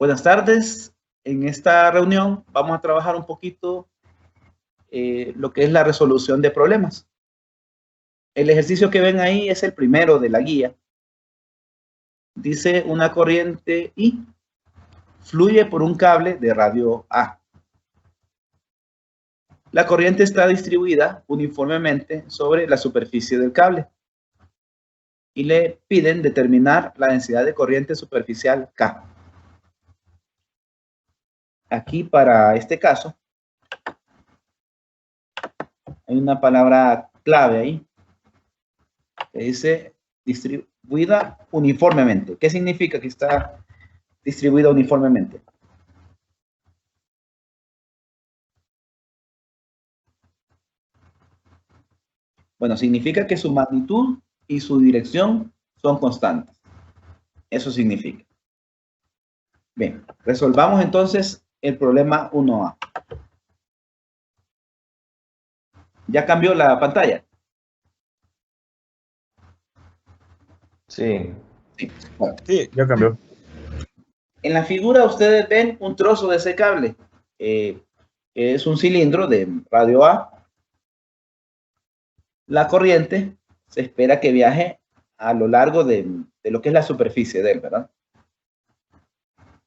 Buenas tardes. En esta reunión vamos a trabajar un poquito lo que es la resolución de problemas. El ejercicio que ven ahí es el primero de la guía. Dice una corriente I fluye por un cable de radio A. La corriente está distribuida uniformemente sobre la superficie del cable y le piden determinar la densidad de corriente superficial K. Aquí para este caso hay una palabra clave ahí que dice distribuida uniformemente. ¿Qué significa que está distribuida uniformemente? Bueno, significa que su magnitud y su dirección son constantes. Eso significa. Bien, resolvamos entonces el problema 1A. ¿Ya cambió la pantalla? Sí. Bueno. Sí, ya cambió. En la figura ustedes ven un trozo de ese cable. Es un cilindro de radio A. La corriente se espera que viaje a lo largo de lo que es la superficie de él, ¿verdad?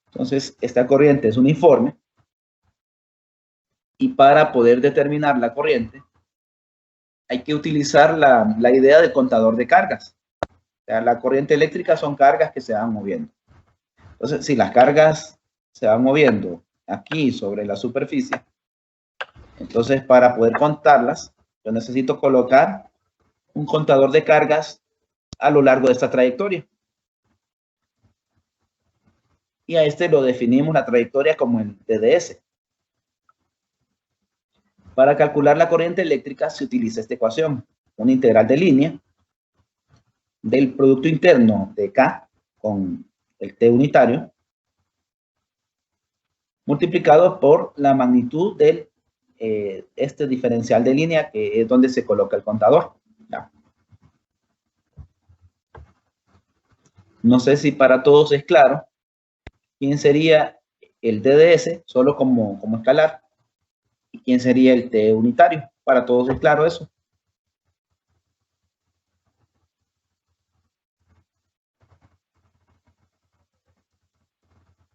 Entonces, esta corriente es uniforme. Y para poder determinar la corriente, hay que utilizar la idea del contador de cargas. O sea, la corriente eléctrica son cargas que se van moviendo. Entonces, si las cargas se van moviendo aquí sobre la superficie, entonces para poder contarlas, yo necesito colocar un contador de cargas a lo largo de esta trayectoria. Y a este lo definimos la trayectoria como el TDS. Para calcular la corriente eléctrica se utiliza esta ecuación, una integral de línea del producto interno de K con el T unitario, multiplicado por la magnitud del este diferencial de línea, que es donde se coloca el contador. Ya. No sé si para todos es claro quién sería el TDS, solo como escalar, y quién sería el T unitario. Para todos es claro eso.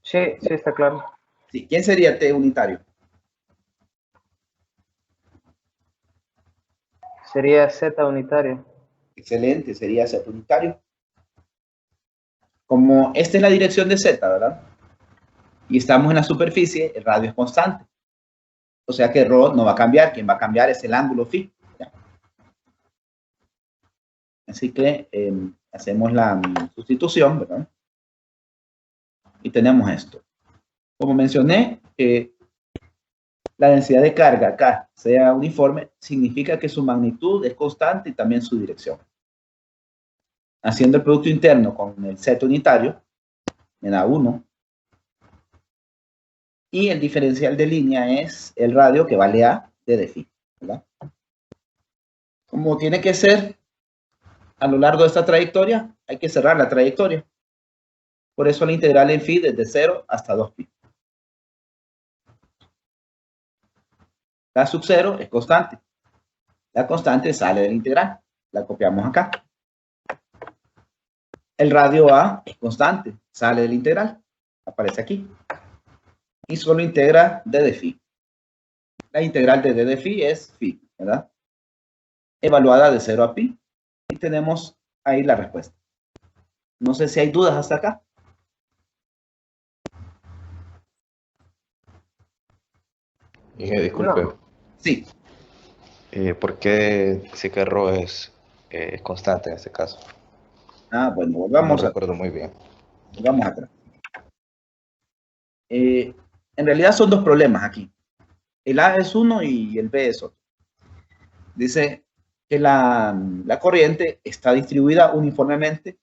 Sí, sí está claro. Sí, ¿quién sería el T unitario? Sería Z unitario. Excelente, sería Z unitario. Como esta es la dirección de Z, ¿verdad? Y estamos en la superficie, el radio es constante. O sea que ρ no va a cambiar, quien va a cambiar es el ángulo φ. ¿Ya? Así que hacemos la sustitución, ¿verdad? Y tenemos esto. Como mencioné, la densidad de carga acá sea uniforme, significa que su magnitud es constante y también su dirección. Haciendo el producto interno con el Z unitario, me da 1. Y el diferencial de línea es el radio que vale A de φ, ¿verdad? Como tiene que ser a lo largo de esta trayectoria, hay que cerrar la trayectoria. Por eso la integral en φ desde 0 hasta 2π. La sub 0 es constante. La constante sale de la integral. La copiamos acá. El radio A es constante. Sale de la integral. Aparece aquí. Y solo integra d de φ. La integral de d de φ es φ, ¿verdad? Evaluada de 0 a π. Y tenemos ahí la respuesta. No sé si hay dudas hasta acá. Disculpe. No. Sí. ¿Por qué sí que ρ es constante en este caso? Ah, bueno, volvamos No recuerdo muy bien. Volvamos atrás. En realidad son dos problemas aquí. El A es uno y el B es otro. Dice que la corriente está distribuida uniformemente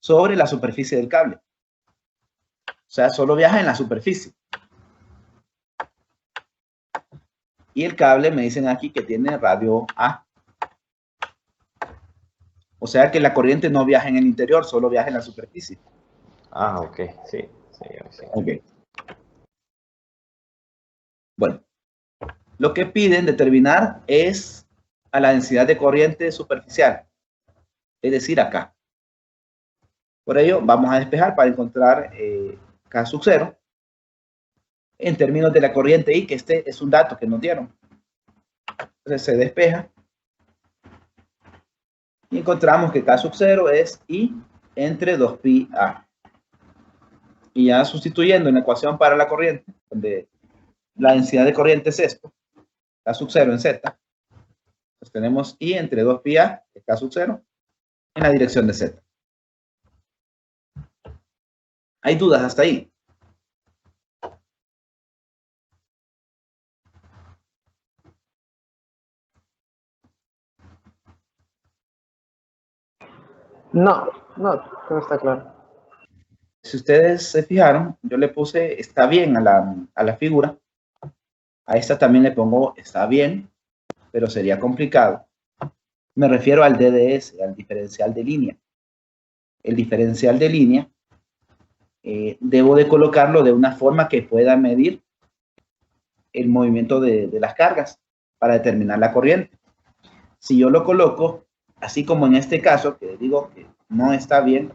sobre la superficie del cable. O sea, solo viaja en la superficie. Y el cable me dicen aquí que tiene radio A. O sea que la corriente no viaja en el interior, solo viaja en la superficie. Ah, ok, sí. Sí. Ok. Bueno, lo que piden determinar es a la densidad de corriente superficial, es decir, acá. Por ello, vamos a despejar para encontrar K sub 0 en términos de la corriente I, que este es un dato que nos dieron. Entonces se despeja y encontramos que K sub 0 es I entre 2pi A. Y ya sustituyendo en la ecuación para la corriente, donde la densidad de corriente es esto, K sub 0 en Z, pues tenemos I entre 2pi A, que es K sub 0, en la dirección de Z. ¿Hay dudas hasta ahí? No, no está claro. Si ustedes se fijaron, yo le puse está bien a la figura. A esta también le pongo está bien, pero sería complicado. Me refiero al DDS, al diferencial de línea. El diferencial de línea debo de colocarlo de una forma que pueda medir el movimiento de las cargas para determinar la corriente. Si yo lo coloco, así como en este caso, que digo que no está bien,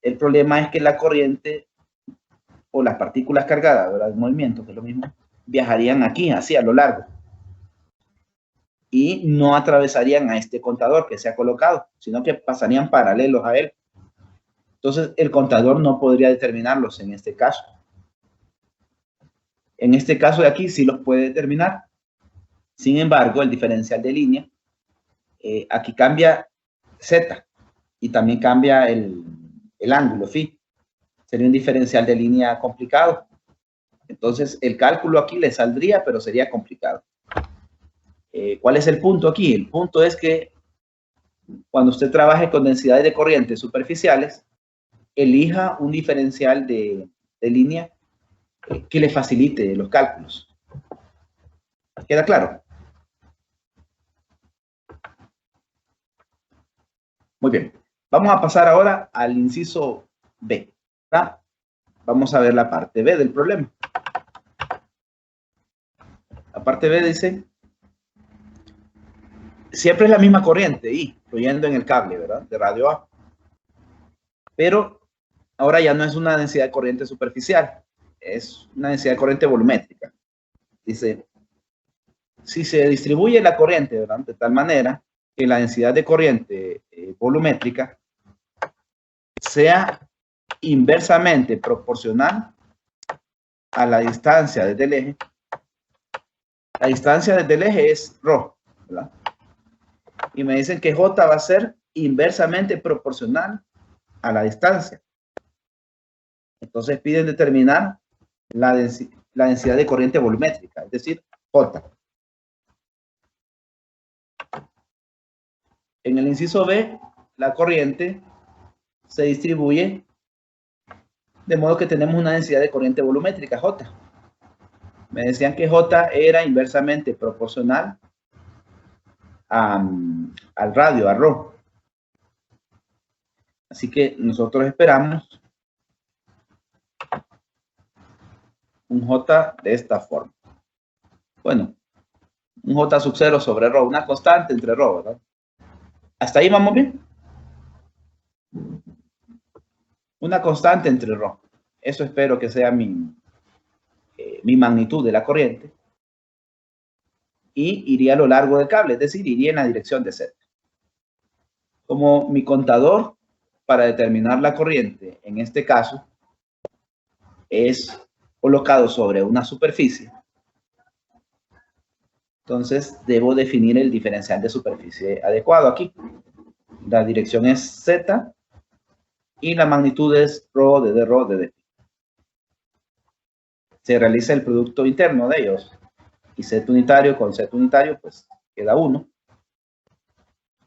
el problema es que la corriente o las partículas cargadas, ¿verdad? El movimiento, que es lo mismo, viajarían aquí, así a lo largo. Y no atravesarían a este contador que se ha colocado, sino que pasarían paralelos a él. Entonces, el contador no podría determinarlos en este caso. En este caso de aquí sí los puede determinar. Sin embargo, el diferencial de línea, aquí cambia Z y también cambia el ángulo phi. Sería un diferencial de línea complicado. Entonces, el cálculo aquí le saldría, pero sería complicado. ¿Cuál es el punto aquí? El punto es que cuando usted trabaje con densidades de corriente superficiales, elija un diferencial de línea que le facilite los cálculos. ¿Queda claro? Muy bien. Vamos a pasar ahora al inciso B. ¿Verdad? Vamos a ver la parte B del problema. La parte B dice, siempre es la misma corriente I, fluyendo en el cable, ¿verdad? De radio A. Pero ahora ya no es una densidad de corriente superficial, es una densidad de corriente volumétrica. Dice, si se distribuye la corriente, ¿verdad? De tal manera que la densidad de corriente volumétrica sea inversamente proporcional a la distancia desde el eje. La distancia desde el eje es ρ, ¿verdad? Y me dicen que J va a ser inversamente proporcional a la distancia. Entonces piden determinar la densidad de corriente volumétrica, es decir, J. En el inciso B, la corriente se distribuye de modo que tenemos una densidad de corriente volumétrica, J. Me decían que J era inversamente proporcional al radio, a ρ. Así que nosotros esperamos un J de esta forma. Bueno, un J sub 0 sobre ρ, una constante entre ρ, ¿verdad? ¿Hasta ahí vamos bien? Una constante entre ρ. Eso espero que sea mi magnitud de la corriente. Y iría a lo largo del cable, es decir, iría en la dirección de Z. Como mi contador para determinar la corriente, en este caso, es colocado sobre una superficie, entonces debo definir el diferencial de superficie adecuado aquí. La dirección es Z y la magnitud es ρ de d, ρ de d. Se realiza el producto interno de ellos y Z unitario con Z unitario, pues queda 1.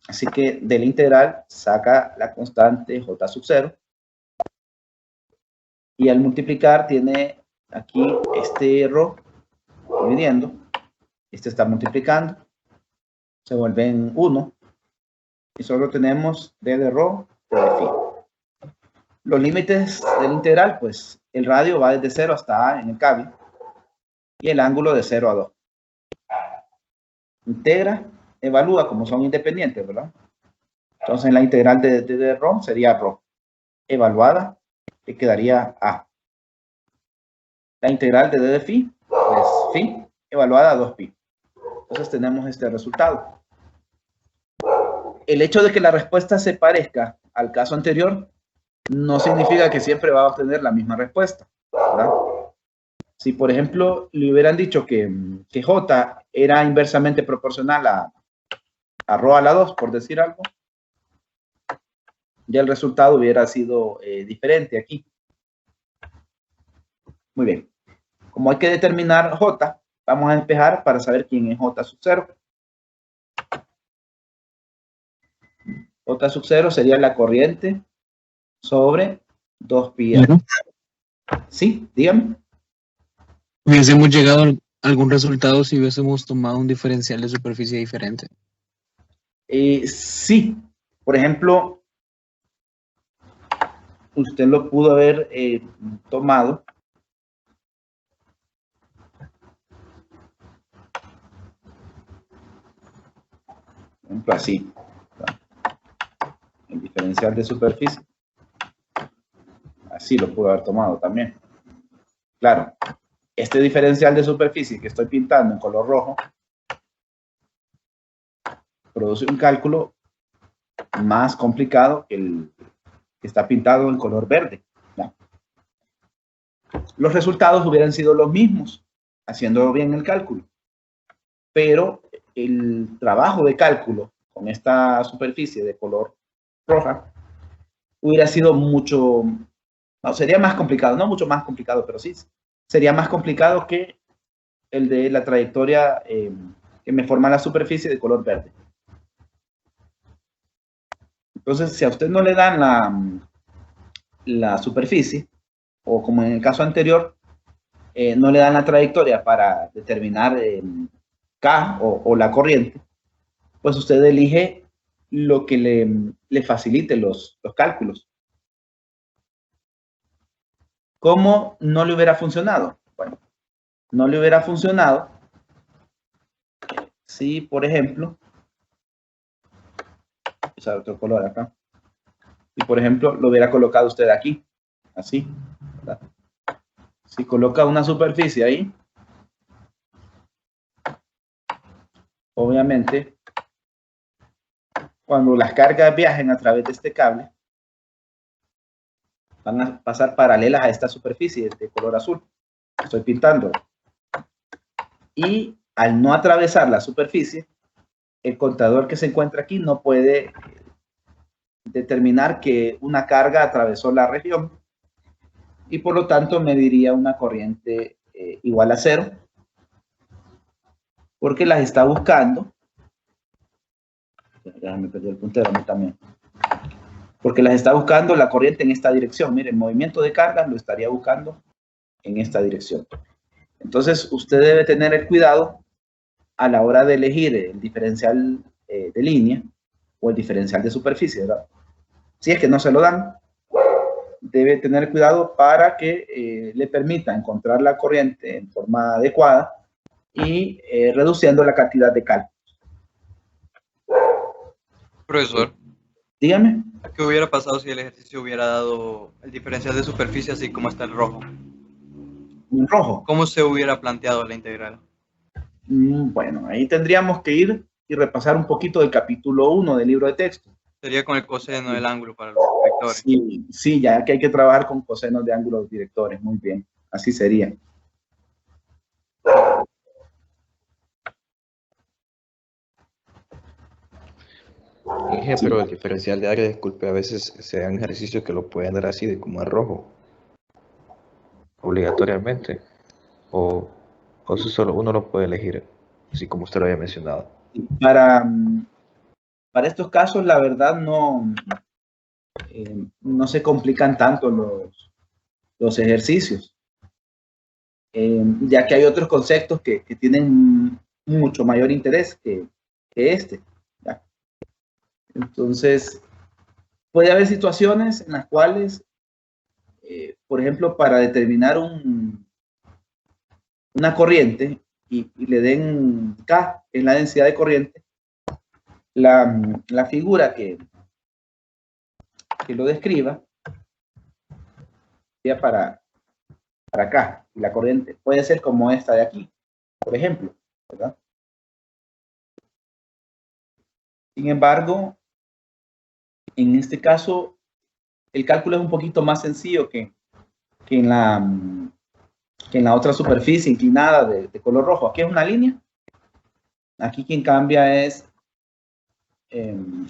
Así que de la integral saca la constante J sub 0. Y al multiplicar tiene aquí este ρ dividiendo. Este está multiplicando. Se vuelve en 1. Y solo tenemos d de ρ de phi. Los límites del integral, pues el radio va desde 0 hasta A en el cable y el ángulo de 0 a 2. Integra, evalúa, como son independientes, ¿verdad? Entonces la integral de ρ sería ρ. Evaluada, que quedaría A. La integral de d de phi, pues phi, evaluada a 2pi. Entonces tenemos este resultado. El hecho de que la respuesta se parezca al caso anterior no significa que siempre va a obtener la misma respuesta, ¿verdad? Si, por ejemplo, le hubieran dicho que J era inversamente proporcional a ρ a la 2, por decir algo, ya el resultado hubiera sido diferente aquí. Muy bien. Como hay que determinar J, vamos a despejar para saber quién es J sub 0. J sub 0 sería la corriente sobre 2pi. Claro. Sí, dígame. Hubiésemos llegado a algún resultado si hubiésemos tomado un diferencial de superficie diferente. Sí, por ejemplo, usted lo pudo haber tomado por ejemplo así, el diferencial de superficie, así lo pudo haber tomado también. Claro, este diferencial de superficie que estoy pintando en color rojo produce un cálculo más complicado que el que está pintado en color verde, ¿no? Los resultados hubieran sido los mismos, haciendo bien el cálculo, pero el trabajo de cálculo con esta superficie de color roja hubiera sido mucho, no, sería más complicado, no mucho más complicado, pero sí, sería más complicado que el de la trayectoria que me forma la superficie de color verde. Entonces, si a usted no le dan la superficie, o como en el caso anterior, no le dan la trayectoria para determinar K o la corriente, pues usted elige lo que le facilite los cálculos. ¿Cómo no le hubiera funcionado? Bueno, no le hubiera funcionado si, por ejemplo, usar otro color acá, y por ejemplo lo hubiera colocado usted aquí, así, ¿verdad? Si coloca una superficie ahí, obviamente, cuando las cargas viajen a través de este cable, van a pasar paralelas a esta superficie de color azul. Estoy pintando. Y al no atravesar la superficie, el contador que se encuentra aquí no puede determinar que una carga atravesó la región y por lo tanto mediría una corriente igual a 0, porque las está buscando. Déjame perder el puntero a mí también. Porque las está buscando la corriente en esta dirección. Miren, el movimiento de cargas lo estaría buscando en esta dirección. Entonces, usted debe tener el cuidado a la hora de elegir el diferencial de línea o el diferencial de superficie, ¿verdad? Si es que no se lo dan, debe tener cuidado para que le permita encontrar la corriente en forma adecuada y reduciendo la cantidad de cálculos. Profesor, Dígame. ¿qué hubiera pasado si el ejercicio hubiera dado el diferencial de superficie así como está el rojo? En rojo. ¿Cómo se hubiera planteado la integral? Bueno, ahí tendríamos que ir y repasar un poquito del capítulo 1 del libro de texto. Sería con el coseno del ángulo para los vectores. Sí, sí, ya que hay que trabajar con cosenos de ángulos directores. Muy bien, así sería. Inge, pero el diferencial de área, disculpe, a veces se dan ejercicios que lo pueden dar así de como es rojo, obligatoriamente, o eso solo uno lo puede elegir, así como usted lo había mencionado. Para estos casos, la verdad, no se complican tanto los ejercicios, ya que hay otros conceptos que tienen mucho mayor interés que este, ¿ya? Entonces, puede haber situaciones en las cuales por ejemplo, para determinar una corriente y le den K, que es la densidad de corriente, la figura que lo describa sería para acá, y la corriente puede ser como esta de aquí, por ejemplo, ¿verdad? Sin embargo, en este caso, el cálculo es un poquito más sencillo que en la otra superficie inclinada de color rojo. Aquí es una línea. Aquí quien cambia es,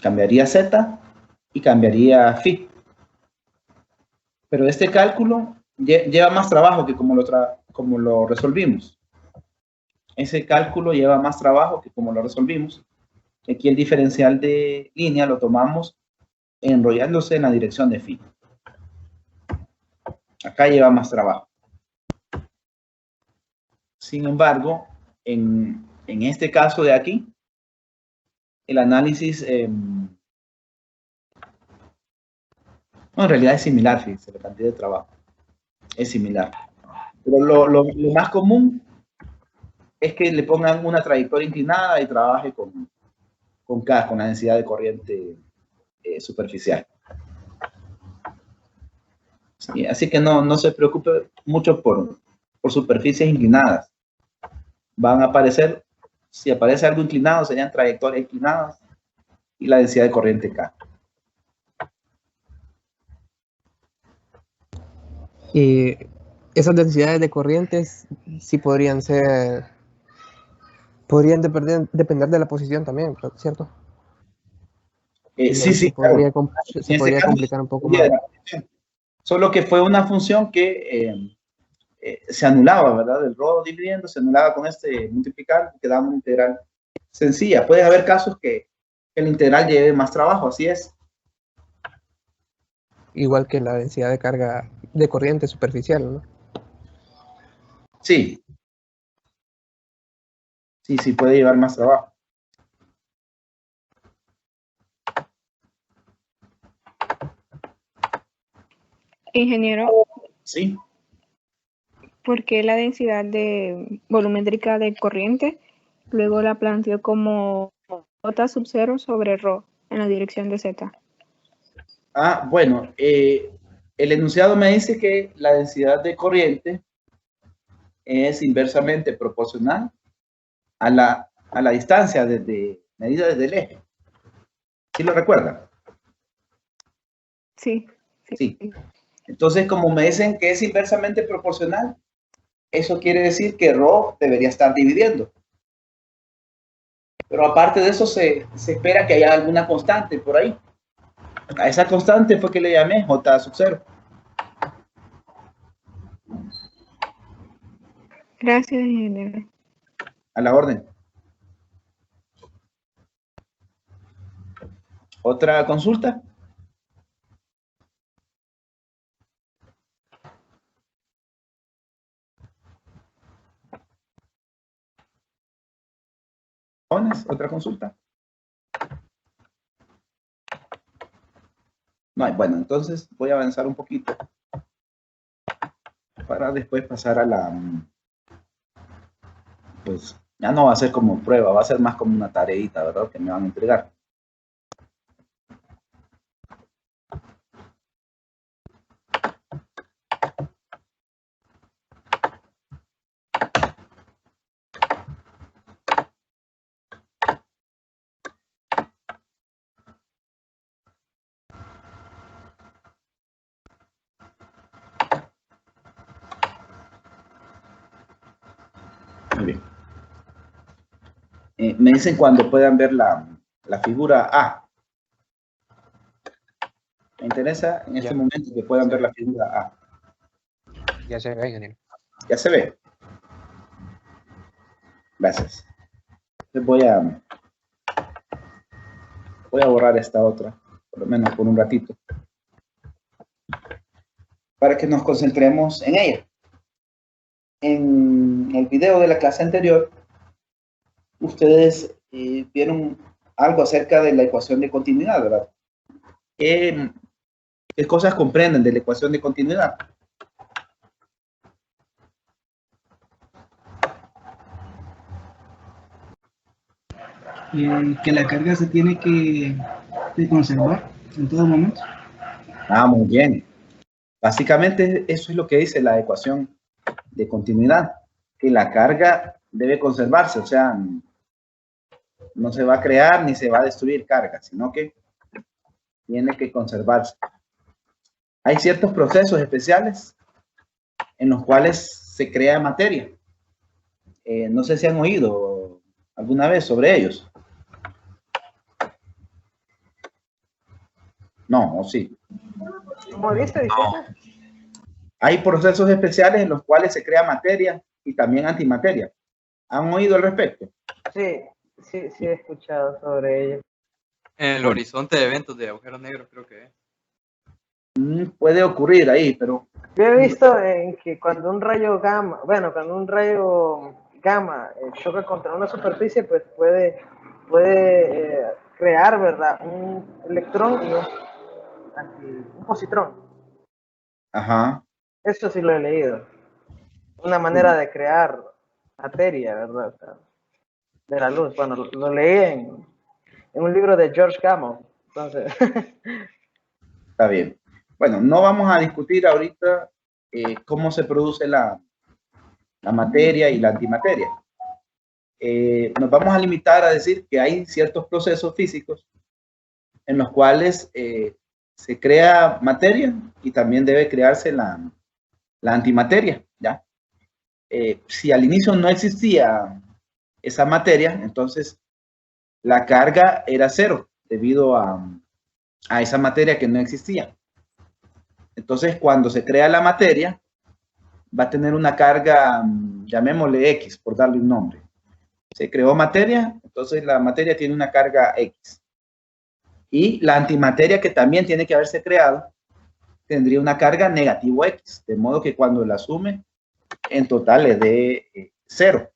cambiaría Z y cambiaría phi. Pero este cálculo lleva más trabajo que como lo resolvimos. Ese cálculo lleva más trabajo que como lo resolvimos. Aquí el diferencial de línea lo tomamos enrollándose en la dirección de phi. Acá lleva más trabajo. Sin embargo, en este caso de aquí, el análisis, en realidad es similar, fíjense, la cantidad de trabajo es similar. Pero lo más común es que le pongan una trayectoria inclinada y trabaje con K, con la densidad de corriente superficial. Sí, así que no se preocupe mucho por superficies inclinadas. Van a aparecer, si aparece algo inclinado, serían trayectorias inclinadas y la densidad de corriente K. Y esas densidades de corrientes sí podrían depender de la posición también, ¿cierto? Sí, podría, claro. se podría complicar un poco más. Solo que fue una función que se anulaba, ¿verdad? El rho dividiendo se anulaba con este multiplicar, quedaba una integral sencilla. Puede haber casos que el integral lleve más trabajo, así es. Igual que la densidad de carga de corriente superficial, ¿no? Sí. Sí, puede llevar más trabajo. Ingeniero, Sí. ¿por qué la densidad volumétrica de corriente luego la planteó como J sub 0 sobre ρ en la dirección de Z? Bueno, el enunciado me dice que la densidad de corriente es inversamente proporcional a la distancia medida desde el eje. ¿Sí lo recuerdan? Sí. Sí. Entonces, como me dicen que es inversamente proporcional, eso quiere decir que ρ debería estar dividiendo. Pero aparte de eso, se espera que haya alguna constante por ahí. A esa constante fue que le llamé J sub 0. Gracias, ingeniero. A la orden. ¿Otra consulta? ¿Otra consulta? No hay. Bueno, entonces voy a avanzar un poquito para después pasar a pues ya no va a ser como prueba, va a ser más como una tareita, ¿verdad? Que me van a entregar. Muy bien. Me dicen cuando puedan ver la figura A. Me interesa en este momento que puedan ver la figura A. Ya se ve, ingeniero. ¿Ya se ve? Gracias. Entonces voy a borrar esta otra, por lo menos por un ratito, para que nos concentremos en ella. En el video de la clase anterior, ustedes vieron algo acerca de la ecuación de continuidad, ¿verdad? ¿Qué cosas comprenden de la ecuación de continuidad? que la carga se tiene que conservar en todo momento. Ah, muy bien. Básicamente eso es lo que dice la ecuación de continuidad, que la carga debe conservarse, o sea, no se va a crear ni se va a destruir carga, sino que tiene que conservarse. Hay ciertos procesos especiales en los cuales se crea materia. No sé si han oído alguna vez sobre ellos. No, o sí. ¿Cómo dice? Disculpe. Hay procesos especiales en los cuales se crea materia y también antimateria. ¿Han oído al respecto? Sí, he escuchado sobre ello. En el horizonte de eventos de agujeros negros, creo que es. Puede ocurrir ahí, pero... Yo he visto en que cuando un rayo gamma, choca contra una superficie, pues puede crear, ¿verdad? Un electrón y un positrón. Ajá. Eso sí lo he leído. Una manera de crear materia, ¿verdad? O sea, de la luz. Bueno, lo leí en un libro de George Gamow. Entonces... Está bien. Bueno, no vamos a discutir ahorita cómo se produce la materia y la antimateria. Nos vamos a limitar a decir que hay ciertos procesos físicos en los cuales se crea materia y también debe crearse la antimateria, ¿ya? Si al inicio no existía esa materia, entonces la carga era cero debido a esa materia que no existía. Entonces, cuando se crea la materia, va a tener una carga, llamémosle X, por darle un nombre. Se creó materia, entonces la materia tiene una carga X. Y la antimateria, que también tiene que haberse creado, tendría una carga negativo X, de modo que cuando la sume, en total le dé 0.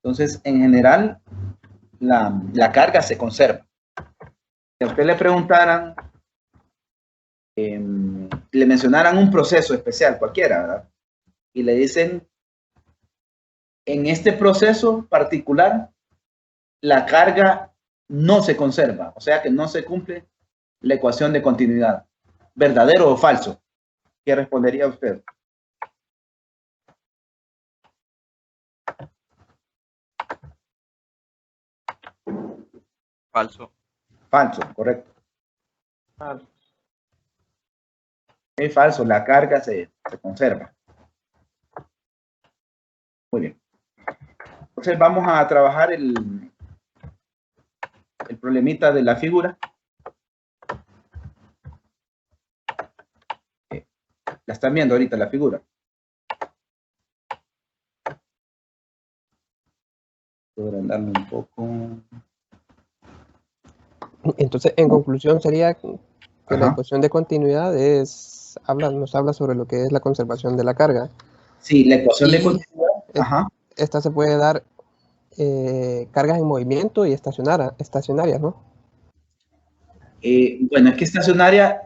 Entonces, en general, la carga se conserva. Si a usted le preguntaran, le mencionaran un proceso especial, cualquiera, ¿verdad? Y le dicen, en este proceso particular, la carga no se conserva, o sea que no se cumple la ecuación de continuidad. ¿Verdadero o falso? ¿Qué respondería usted? Falso. Falso, correcto. Falso. Es falso, la carga se conserva. Muy bien. Entonces vamos a trabajar el problemita de la figura. La están viendo ahorita la figura. Voy a agrandarme un poco. Entonces, en conclusión, sería que la Ajá. ecuación de continuidad nos habla sobre lo que es la conservación de la carga. Sí, la ecuación de Y continuidad. Ajá. esta se puede dar cargas en movimiento y estacionarias, ¿no? Bueno, es que estacionaria...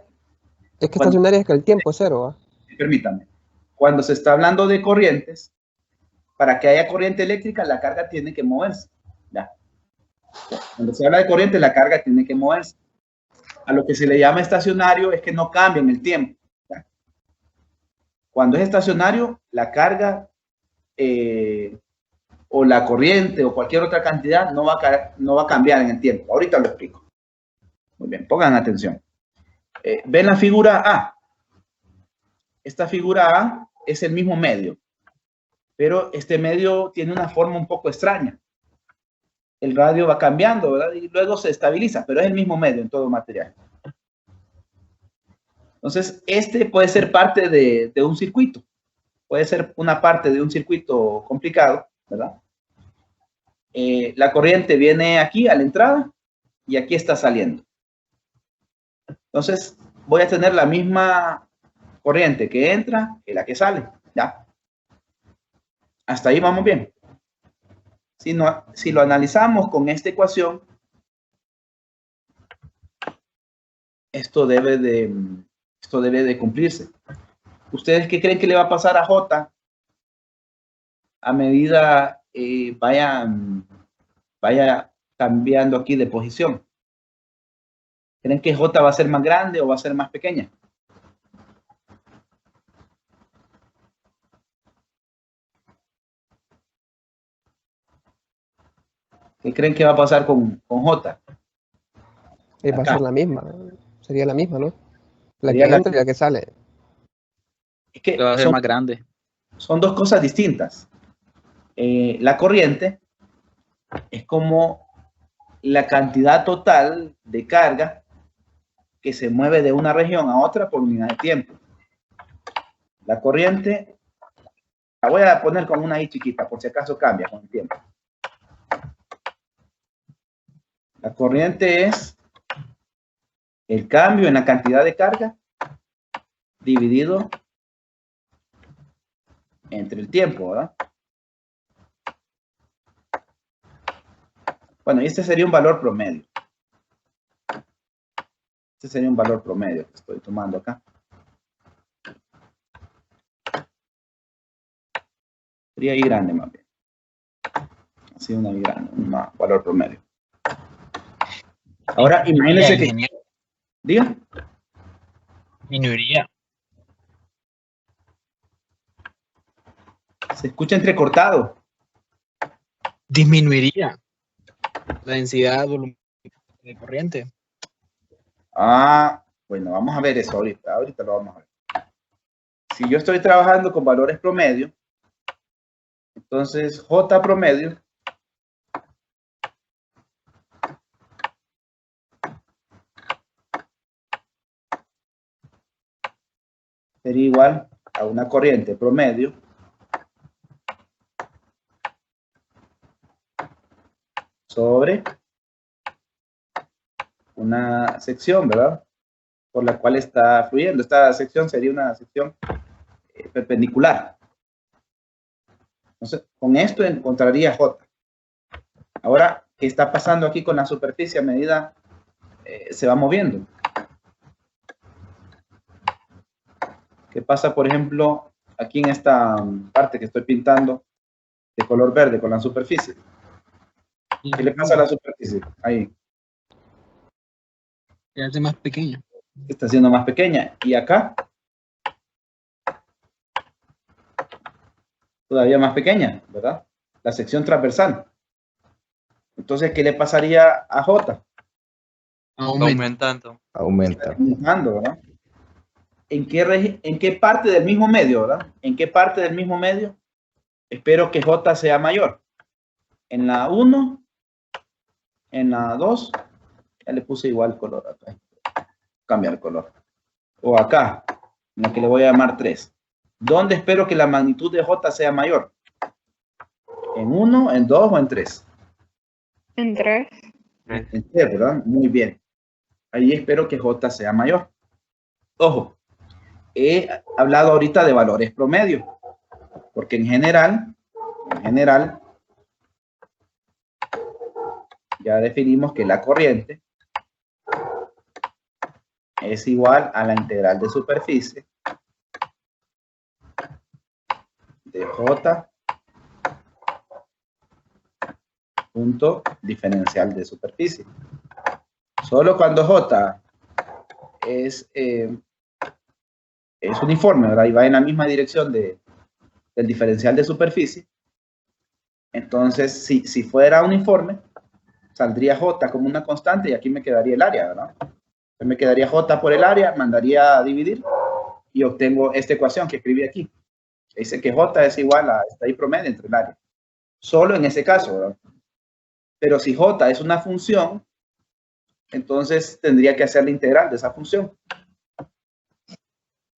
Es que estacionaria es que el tiempo es cero, ¿va? Permítame. Cuando se está hablando de corrientes, para que haya corriente eléctrica, la carga tiene que moverse. ¿Ya? Cuando se habla de corriente, la carga tiene que moverse. A lo que se le llama estacionario es que no cambia en el tiempo. ¿Ya? Cuando es estacionario, la carga o la corriente o cualquier otra cantidad no va a cambiar en el tiempo. Ahorita lo explico. Muy bien, pongan atención. ¿Ven la figura A? Esta figura A es el mismo medio, pero este medio tiene una forma un poco extraña. El radio va cambiando, ¿verdad? Y luego se estabiliza, pero es el mismo medio en todo material. Entonces, este puede ser parte de un circuito. Puede ser una parte de un circuito complicado, ¿verdad? La corriente viene aquí a la entrada y aquí está saliendo. Entonces, voy a tener la misma corriente que entra que la que sale, ¿ya? Hasta ahí vamos bien. Si lo analizamos con esta ecuación, esto debe de cumplirse. ¿Ustedes qué creen que le va a pasar a J a medida vaya cambiando aquí de posición. ¿Creen que J va a ser más grande o va a ser más pequeña? ¿Qué creen que va a pasar con J? Va a Acá. ser la misma. Sería la misma, ¿no? La Sería que la- entra y la que sale. Es que Va a ser más grande. son dos cosas distintas. La corriente es como la cantidad total de carga que se mueve de una región a otra por unidad de tiempo. La corriente, la voy a poner con una I chiquita, por si acaso cambia con el tiempo. La corriente es el cambio en la cantidad de carga dividido entre el tiempo, ¿verdad? Bueno, y este sería un valor promedio. Este sería un valor promedio que estoy tomando acá. Sería I grande más bien. Así una I grande, un valor promedio. Ahora, imagínense que... Diga. Minoría. Se escucha entrecortado. Disminuiría la densidad volumen de corriente. Ah, bueno, vamos a ver eso ahorita. Ahorita lo vamos a ver. Si yo estoy trabajando con valores promedio, entonces J promedio sería igual a una corriente promedio sobre una sección, ¿verdad? Por la cual está fluyendo. Esta sección sería una sección perpendicular. Entonces, con esto encontraría J. Ahora, ¿qué está pasando aquí con la superficie a medida se va moviendo? ¿Qué pasa, por ejemplo, aquí en esta parte que estoy pintando de color verde con la superficie? ¿Qué le pasa a la superficie? Ahí. Se hace más pequeña. Está siendo más pequeña. Y acá, todavía más pequeña, ¿verdad? La sección transversal. Entonces, ¿qué le pasaría a J? Aumentando. Aumenta. Aumentando, ¿verdad? ¿En qué parte del mismo medio, verdad? ¿En qué parte del mismo medio espero que J sea mayor? ¿En la 1? ¿En la 2? Ya le puse igual color acá. Cambiar color. O acá, en la que le voy a llamar 3. ¿Dónde espero que la magnitud de J sea mayor? ¿En 1, en 2 o en 3? En 3. En 3, ¿verdad? Muy bien. Ahí espero que J sea mayor. Ojo, he hablado ahorita de valores promedio, porque en general, ya definimos que la corriente es igual a la integral de superficie de J punto diferencial de superficie. Solo cuando J es uniforme, ¿verdad? Y va en la misma dirección del diferencial de superficie. Entonces, si fuera uniforme, saldría J como una constante y aquí me quedaría el área, ¿verdad? Entonces me quedaría J por el área, mandaría a dividir y obtengo esta ecuación que escribí aquí. Dice que J es igual a esta I promedio entre el área. Solo en ese caso, ¿verdad? Pero si J es una función, entonces tendría que hacer la integral de esa función.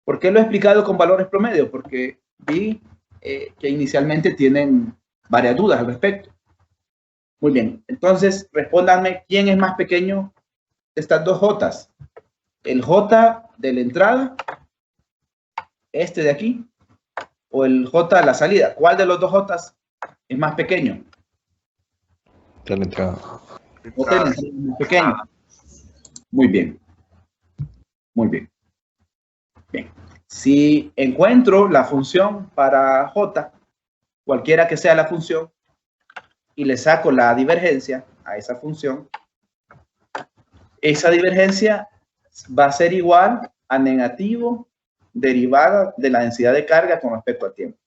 ¿Por qué lo he explicado con valores promedio? Porque vi que inicialmente tienen varias dudas al respecto. Muy bien, entonces respóndanme quién es más pequeño de estas dos J's. ¿El J de la entrada, este de aquí, o el J de la salida? ¿Cuál de los dos J's es más pequeño? De la entrada. J de la entrada es más pequeño. Muy bien. Muy bien. Bien. Si encuentro la función para J, cualquiera que sea la función, y le saco la divergencia a esa función, esa divergencia va a ser igual a negativo derivada de la densidad de carga con respecto al tiempo.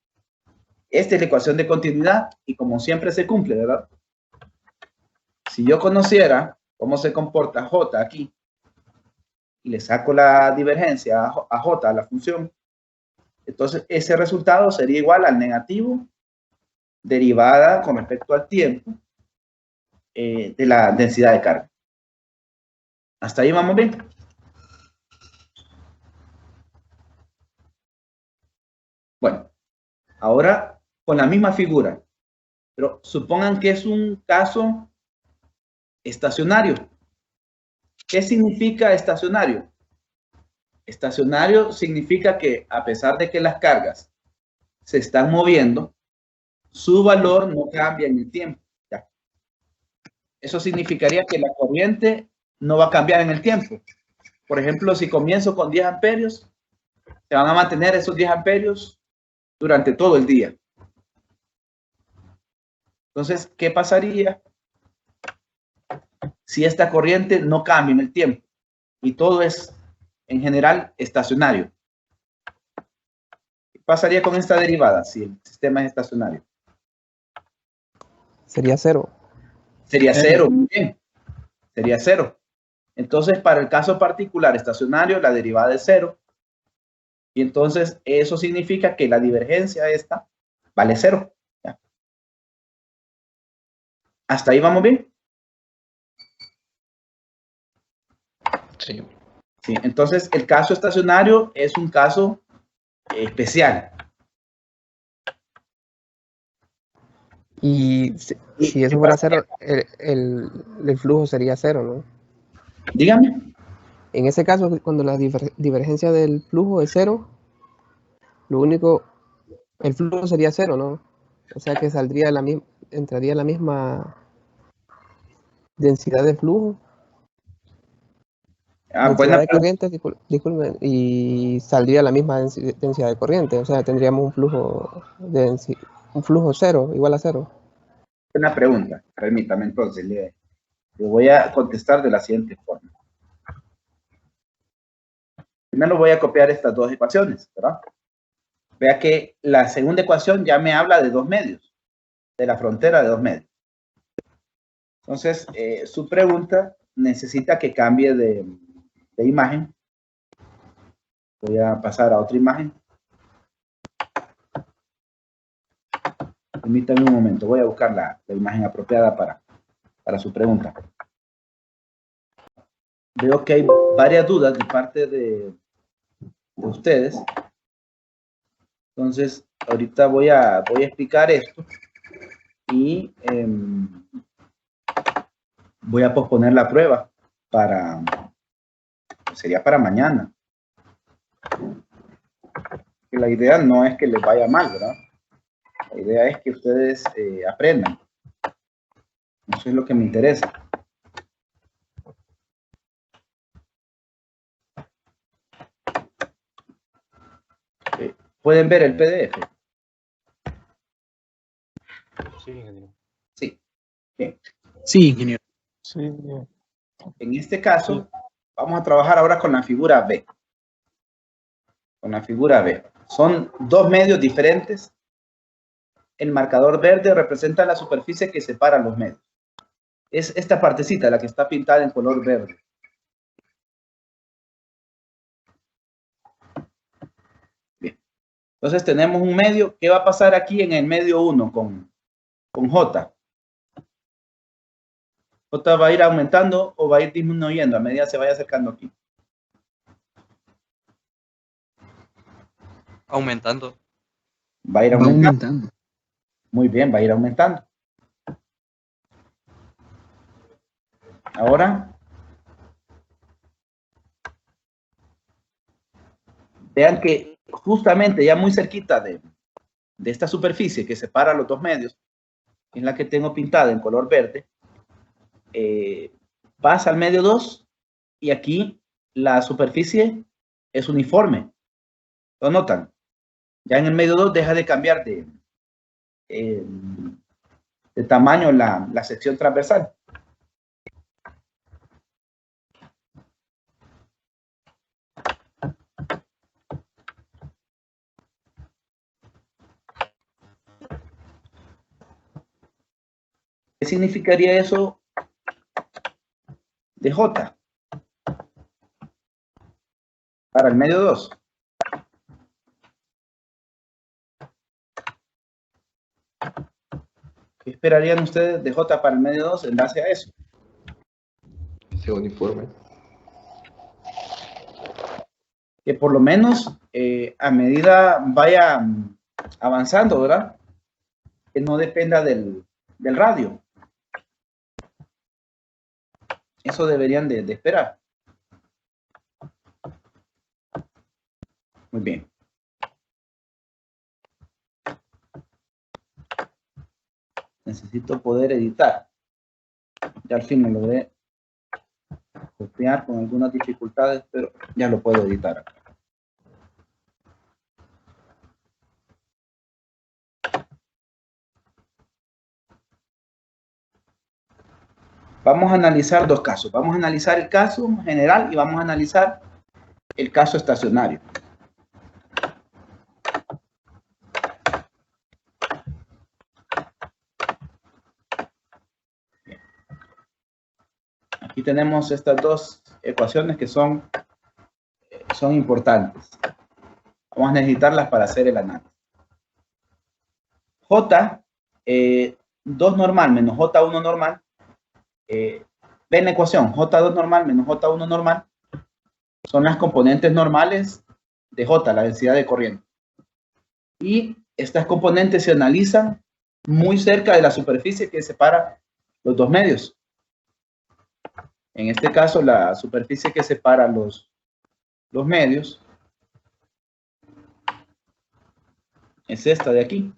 Esta es la ecuación de continuidad y como siempre se cumple, ¿verdad? Si yo conociera cómo se comporta J aquí y le saco la divergencia a J, a la función, entonces ese resultado sería igual al negativo derivada con respecto al tiempo de la densidad de carga. ¿Hasta ahí vamos bien? Bueno, ahora con la misma figura, pero supongan que es un caso estacionario. ¿Qué significa estacionario? Estacionario significa que a pesar de que las cargas se están moviendo, su valor no cambia en el tiempo. ¿Ya? Eso significaría que la corriente no va a cambiar en el tiempo. Por ejemplo, si comienzo con 10 amperios, se van a mantener esos 10 amperios durante todo el día. Entonces, ¿qué pasaría si esta corriente no cambia en el tiempo? Y todo es, en general, estacionario. ¿Qué pasaría con esta derivada si el sistema es estacionario? Sería cero. Sería cero, muy bien. Sería cero. Entonces, para el caso particular estacionario, la derivada es cero. Y entonces, eso significa que la divergencia esta vale cero. ¿Ya? ¿Hasta ahí vamos bien? Sí. Sí, entonces, el caso estacionario es un caso especial. Y si eso fuera cero, el flujo sería cero, ¿no? Dígame. En ese caso, cuando la divergencia del flujo es cero, el flujo sería cero, ¿no? O sea que entraría la misma densidad de flujo, densidad de corriente, disculpen, y saldría la misma densidad de corriente. O sea, tendríamos un flujo cero, igual a cero. Una pregunta, permítame entonces, le voy a contestar de la siguiente forma. Primero voy a copiar estas dos ecuaciones, ¿verdad? Vea que la segunda ecuación ya me habla de dos medios, de la frontera de dos medios. Entonces, su pregunta necesita que cambie de imagen. Voy a pasar a otra imagen. Permítame un momento, voy a buscar la imagen apropiada para su pregunta. Veo que hay varias dudas de parte de ustedes. Entonces, ahorita voy a explicar esto y voy a posponer la prueba sería para mañana. La idea no es que les vaya mal, ¿verdad? La idea es que ustedes aprendan. Eso es lo que me interesa. ¿Pueden ver el PDF? Sí, ingeniero. Sí. Bien. Sí, ingeniero. Sí, bien. En este caso, vamos a trabajar ahora con la figura B. Con la figura B. Son dos medios diferentes. El marcador verde representa la superficie que separa los medios. Es esta partecita la que está pintada en color verde. Bien. Entonces tenemos un medio. ¿Qué va a pasar aquí en el medio 1 con J? J va a ir aumentando o va a ir disminuyendo a medida que se vaya acercando aquí. Aumentando. Va a ir Va aumentando. aumentando. Muy bien, va a ir aumentando. Ahora, vean que justamente ya muy cerquita de esta superficie que separa los dos medios, que es la que tengo pintada en color verde, pasa al medio 2 y aquí la superficie es uniforme. ¿Lo notan? Ya en el medio 2 deja de cambiar de tamaño la sección transversal. ¿Qué significaría eso de J? Para el medio 2. ¿Qué esperarían ustedes de J para el medio 2 en base a eso? Sea uniforme. Que por lo menos a medida vaya avanzando, ¿verdad? Que no dependa del radio. Eso deberían de esperar. Muy bien. Necesito poder editar. Ya al fin me logré copiar con algunas dificultades, pero ya lo puedo editar acá. Vamos a analizar dos casos. Vamos a analizar el caso general y vamos a analizar el caso estacionario. Aquí tenemos estas dos ecuaciones que son importantes. Vamos a necesitarlas para hacer el análisis. J, 2 normal menos J1 normal. Ven la ecuación, J2 normal menos J1 normal son las componentes normales de J, la densidad de corriente. Y estas componentes se analizan muy cerca de la superficie que separa los dos medios. En este caso, la superficie que separa los medios es esta de aquí.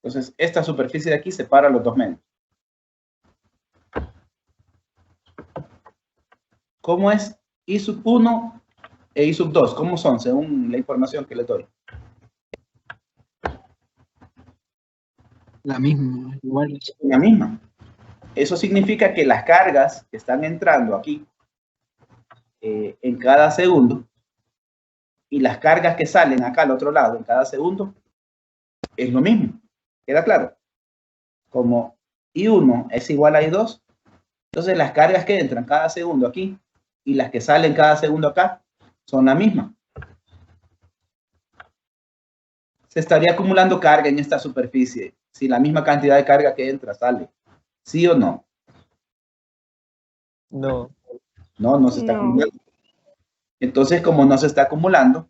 Entonces, esta superficie de aquí separa los dos medios. ¿Cómo es I sub 1 e I sub 2? ¿Cómo son según la información que les doy? La misma, igual. La misma. Eso significa que las cargas que están entrando aquí en cada segundo y las cargas que salen acá al otro lado en cada segundo es lo mismo. ¿Queda claro? Como I1 es igual a I2, entonces las cargas que entran cada segundo aquí y las que salen cada segundo acá son la misma. Se estaría acumulando carga en esta superficie si la misma cantidad de carga que entra sale. ¿Sí o no? No. No, no se está acumulando. Entonces, como no se está acumulando,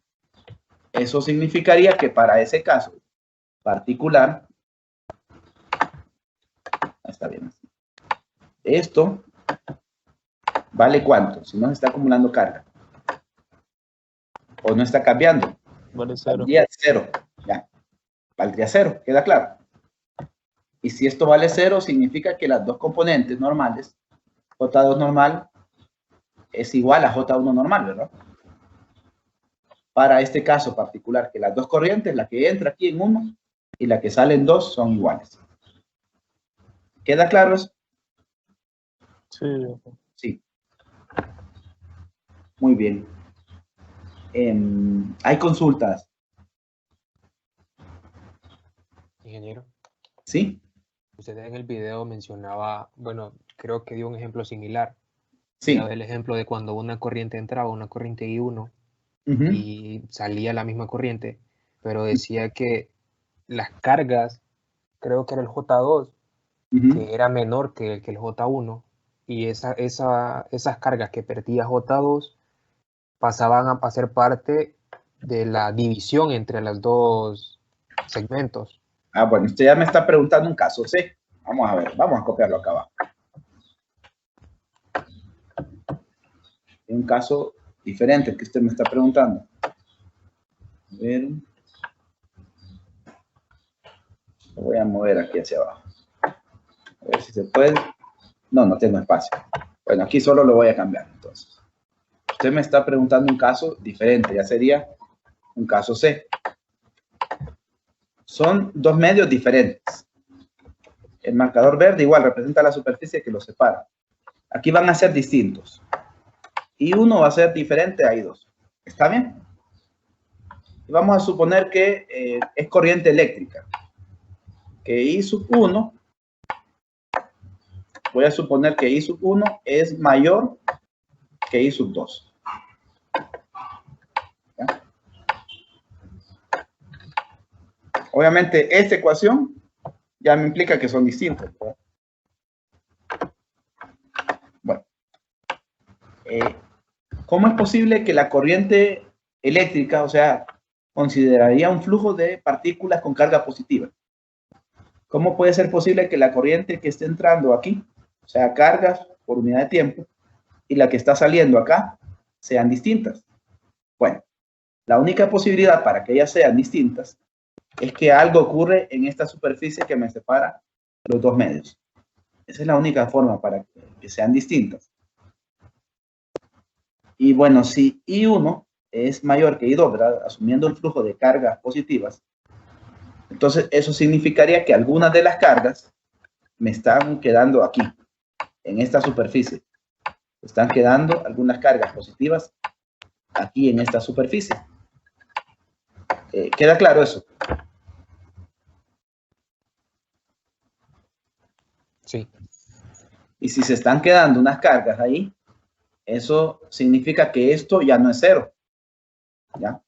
eso significaría que para ese caso particular, está bien. Esto vale ¿cuánto? Si no se está acumulando carga. O no está cambiando. Vale 0. Valdría 0. Ya. Valdría 0. ¿Queda claro? Y si esto vale 0, significa que las dos componentes normales, J2 normal, es igual a J1 normal, ¿verdad? Para este caso particular, que las dos corrientes, la que entra aquí en 1 y la que sale en 2, son iguales. ¿Queda claro eso? Sí. Sí. Muy bien. Hay consultas. Ingeniero, ¿Sí? usted en el video mencionaba, bueno, creo que dio un ejemplo similar. Sí. El ejemplo de cuando una corriente entraba, una corriente I1, y salía la misma corriente, pero decía que las cargas, creo que era el J2, que era menor que el J1, y esas cargas que perdía J2 pasaban a ser parte de la división entre los dos segmentos. Ah, bueno, usted ya me está preguntando un caso C. Vamos a ver, vamos a copiarlo acá abajo. Un caso diferente que usted me está preguntando. A ver. Lo voy a mover aquí hacia abajo. A ver si se puede. No, no tengo espacio. Bueno, aquí solo lo voy a cambiar, entonces. Usted me está preguntando un caso diferente, ya sería un caso C. son dos medios diferentes. El marcador verde igual representa la superficie que los separa. Aquí van a ser distintos. I1 va a ser diferente a I2. ¿Está bien? Y vamos a suponer que es corriente eléctrica. Que I sub 1, voy a suponer que I sub 1 es mayor que I sub 2. ¿Ya? Obviamente, esta ecuación ya me implica que son distintos, ¿verdad? Bueno, ¿cómo es posible que la corriente eléctrica, o sea, consideraría un flujo de partículas con carga positiva? ¿Cómo puede ser posible que la corriente que esté entrando aquí, o sea, cargas por unidad de tiempo, y la que está saliendo acá, sean distintas? Bueno, la única posibilidad para que ellas sean distintas es que algo ocurre en esta superficie que me separa los dos medios. Esa es la única forma para que sean distintas. Y bueno, si I1 es mayor que I2, ¿verdad? Asumiendo el flujo de cargas positivas, entonces eso significaría que algunas de las cargas me están quedando aquí, en esta superficie. Están quedando algunas cargas positivas aquí en esta superficie. ¿Queda claro eso? Sí. Y si se están quedando unas cargas ahí, eso significa que esto ya no es cero. ¿Ya?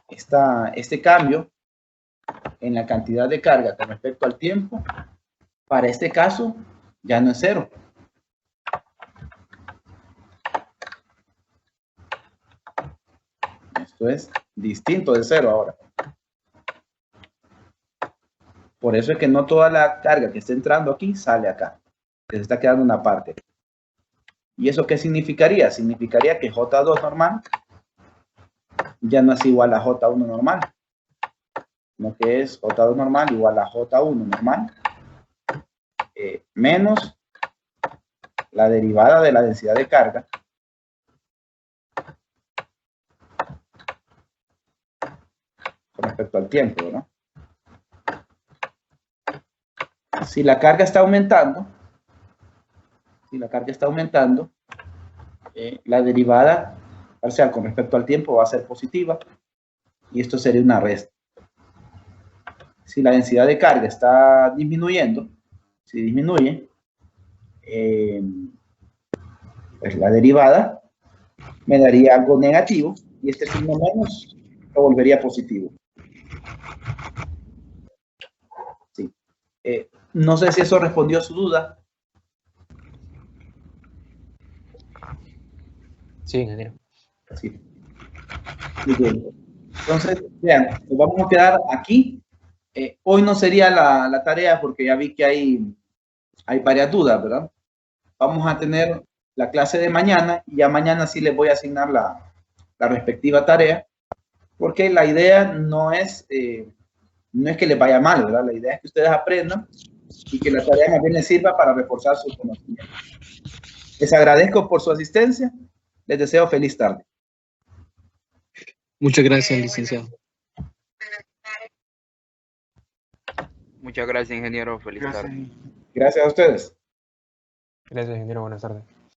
Este cambio en la cantidad de carga con respecto al tiempo, para este caso, ya no es cero. Esto es distinto de cero ahora. Por eso es que no toda la carga que está entrando aquí sale acá, que se está quedando una parte. ¿Y eso qué significaría? Significaría que J2 normal ya no es igual a J1 normal, sino que es J2 normal igual a J1 normal menos la derivada de la densidad de carga con respecto al tiempo, ¿no? Si la carga está aumentando, la derivada parcial con respecto al tiempo va a ser positiva y esto sería una resta. Si la densidad de carga está disminuyendo, si disminuye, pues la derivada me daría algo negativo y este signo menos lo volvería positivo. Sí. No sé si eso respondió a su duda. Sí, ingeniero. Sí. Muy bien. Entonces, vean, nos vamos a quedar aquí. Hoy no sería la tarea porque ya vi que hay varias dudas, ¿verdad? Vamos a tener la clase de mañana y ya mañana sí les voy a asignar la respectiva tarea, porque la idea no es que les vaya mal, ¿verdad? La idea es que ustedes aprendan y que la tarea más bien les sirva para reforzar sus conocimientos. Les agradezco por su asistencia. Les deseo feliz tarde. Muchas gracias, licenciado. Muchas gracias, ingeniero. Feliz tarde. Gracias a ustedes. Gracias, ingeniero. Buenas tardes.